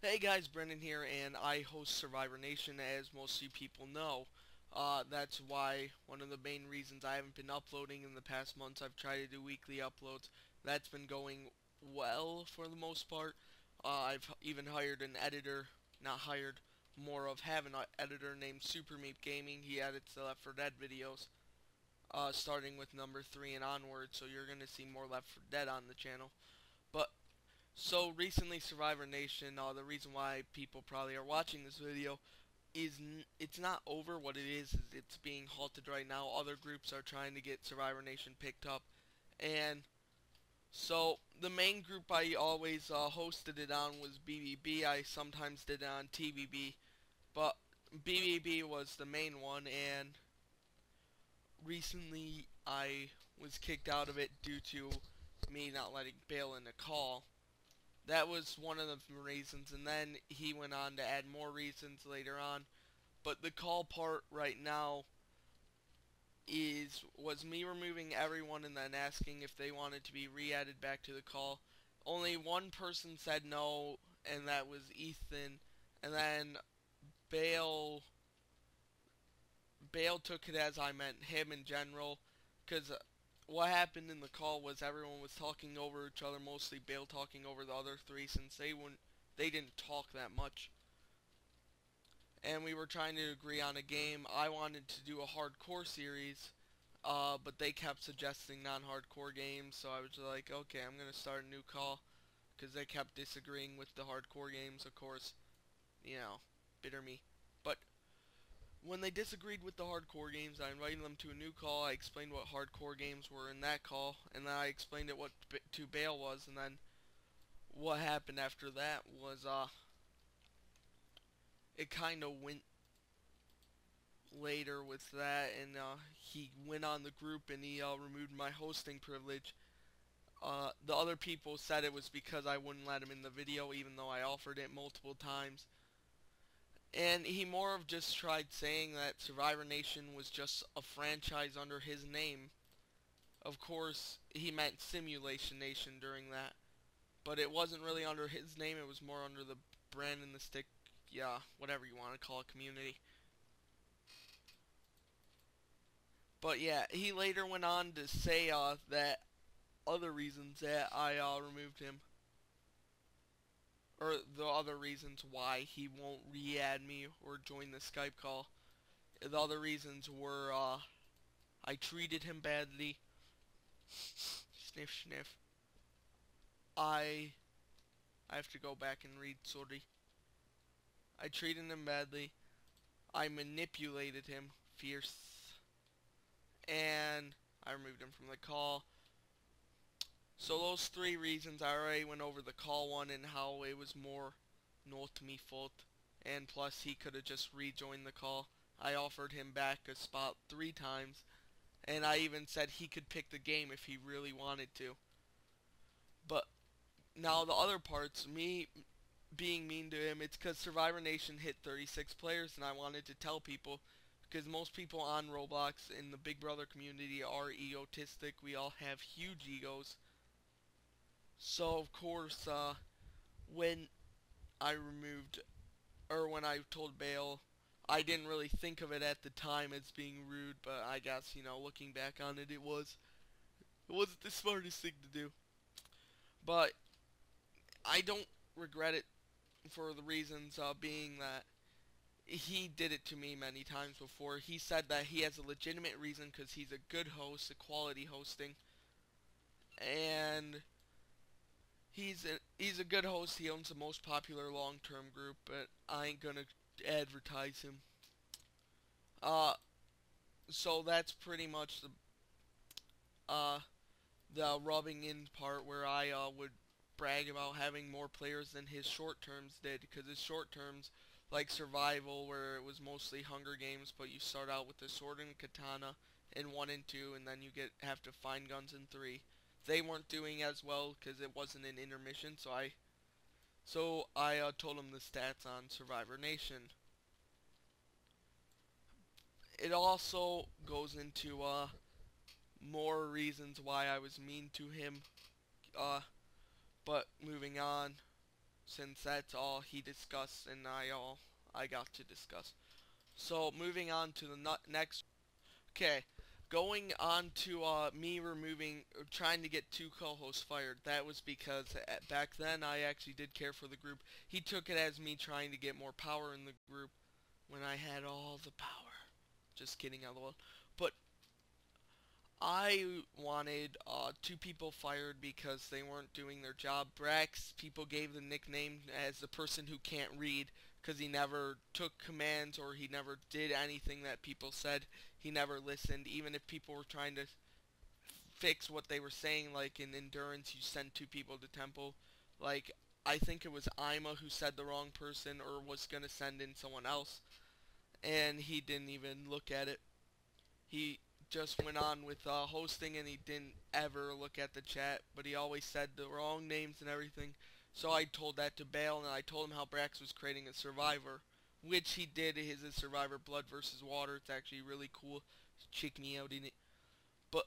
Hey guys, Brendan here, and I host Survivor Nation, as most of you people know. That's why one of the main reasons I haven't been uploading in the past months. I've tried to do weekly uploads. That's been going well for the most part. I've even hired an editor, not hired, more of have an editor named SuperMeep Gaming. He edits the Left 4 Dead videos, starting with number 3 and onward, so you're going to see more Left 4 Dead on the channel. But so recently, Survivor Nation, the reason why people probably are watching this video is it's not over. What it is it's being halted right now. Other groups are trying to get Survivor Nation picked up. And so the main group I always hosted it on was BBB. I sometimes did it on TVB. But BBB was the main one, and recently I was kicked out of it due to me not letting Bale in the call. That was one of the reasons, and then he went on to add more reasons later on. But the call part right now was me removing everyone and then asking if they wanted to be re-added back to the call. Only one person said no, and that was Ethan. And then Bale Bale took it as I meant him in general, because what happened in the call was everyone was talking over each other, mostly Bale talking over the other three since they didn't talk that much. And we were trying to agree on a game. I wanted to do a hardcore series, but they kept suggesting non-hardcore games, so I was like, okay, I'm going to start a new call, because they kept disagreeing with the hardcore games, of course. You know, bitter me. But when they disagreed with the hardcore games, I invited them to a new call. I explained what hardcore games were in that call, and then I explained it what to Bale was, and then what happened after that was it kind of went later with that, and he went on the group and he removed my hosting privilege. The other people said it was because I wouldn't let him in the video, even though I offered it multiple times. And he more of just tried saying that Survivor Nation was just a franchise under his name. Of course, he meant Simulation Nation during that. But it wasn't really under his name, it was more under the brand and the stick, yeah, whatever you want to call it, community. But yeah, he later went on to say that other reasons that I removed him, or the other reasons why he won't re-add me or join the Skype call. The other reasons were I treated him badly. Sniff, sniff. I I have to go back and read, sorry. I treated him badly. I manipulated him, fierce. And I removed him from the call. So those three reasons, I already went over the call one and how it was more not me fault. And plus he could have just rejoined the call. I offered him back a spot 3 times. And I even said he could pick the game if he really wanted to. But now the other parts, me being mean to him, it's because Survivor Nation hit 36 players, and I wanted to tell people, because most people on Roblox in the Big Brother community are egotistic. We all have huge egos. So of course, when I removed, or when I told Bale, I didn't really think of it at the time as being rude, but I guess, you know, looking back on it, it wasn't the smartest thing to do. But I don't regret it for the reasons being that he did it to me many times before. He said that he has a legitimate reason because he's a good host, a quality hosting, and he's a good host. He owns the most popular long-term group, but I ain't gonna advertise him. Uh, so that's pretty much uh the rubbing in part where I would brag about having more players than his short terms did, because his short terms, like survival, where it was mostly Hunger Games, but you start out with the sword and katana in 1 and 2, and then you have to find guns in 3. They weren't doing as well because it wasn't an intermission, so I told him the stats on Survivor Nation. It also goes into more reasons why I was mean to him. Uh, but moving on. since that's all he discussed and I got to discuss. So moving on to the next. Okay, going on to me removing, trying to get 2 co-hosts fired. That was because back then I actually did care for the group. He took it as me trying to get more power in the group when I had all the power. Just kidding, LOL. But I wanted 2 people fired because they weren't doing their job. Brax, people gave the nickname as the person who can't read because he never took commands or he never did anything that people said. He never listened. Even if people were trying to fix what they were saying, like in Endurance, you send 2 people to Temple. Like, I think it was Ima who said the wrong person or was going to send in someone else. And he didn't even look at it. He just went on with hosting and he didn't ever look at the chat, but he always said the wrong names and everything. So I told that to Bale, and I told him how Brax was creating a Survivor, which he did. His is Survivor Blood versus Water. It's actually really cool. Check me out in it. But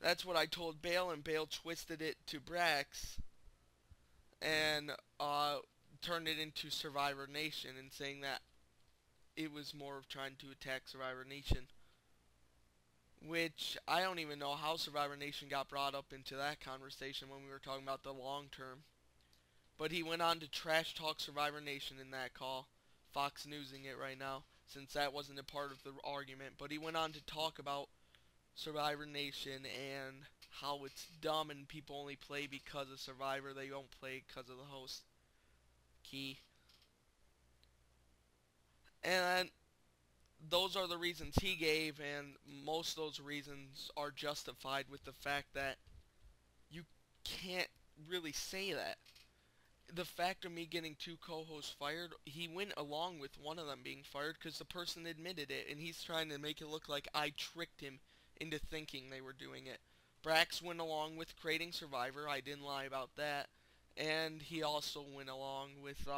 that's what I told Bale, and Bale twisted it to Brax and turned it into Survivor Nation and saying that it was more of trying to attack Survivor Nation. Which, I don't even know how Survivor Nation got brought up into that conversation when we were talking about the long term. But he went on to trash talk Survivor Nation in that call. Fox Newsing it right now, since that wasn't a part of the argument. But he went on to talk about Survivor Nation and how it's dumb and people only play because of Survivor. They don't play because of the host. Key. And those are the reasons he gave, and most of those reasons are justified with the fact that you can't really say that. The fact of me getting 2 co-hosts fired, he went along with one of them being fired because the person admitted it, and he's trying to make it look like I tricked him into thinking they were doing it. Brax went along with creating Survivor. I didn't lie about that. And he also went along with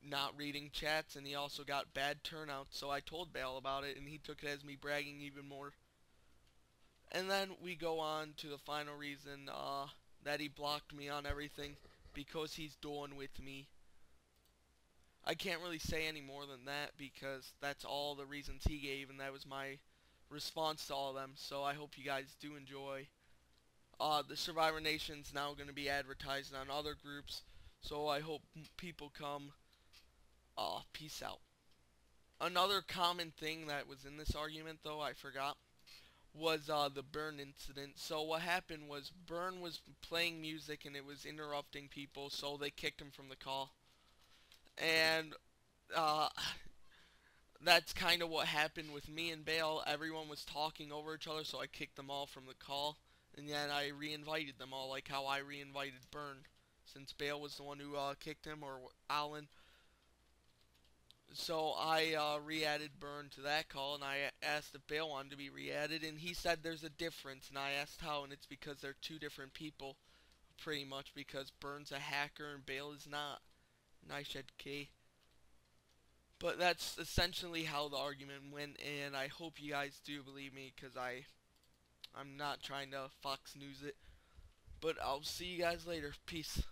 not reading chats, and he also got bad turnouts, so I told Bale about it, and he took it as me bragging even more. And then we go on to the final reason, that he blocked me on everything, because he's done with me. I can't really say any more than that, because that's all the reasons he gave, and that was my response to all of them, so I hope you guys do enjoy. The Survivor Nation's now going to be advertised on other groups, so I hope people come. Peace out. Another common thing that was in this argument, though, I forgot, was the Burn incident. So what happened was Burn was playing music and it was interrupting people, so they kicked him from the call. And that's kind of what happened with me and Bale. Everyone was talking over each other, so I kicked them all from the call. And then I re-invited them all, like how I re-invited Burn, since Bale was the one who kicked him, or Alan. So I re-added Burn to that call, and I asked if Bale wanted to be re-added, and he said there's a difference, and I asked how, and it's because they're 2 different people, pretty much, because Burn's a hacker and Bale is not. Nice head K. But that's essentially how the argument went, and I hope you guys do believe me, because I'm not trying to Fox News it. But I'll see you guys later. Peace.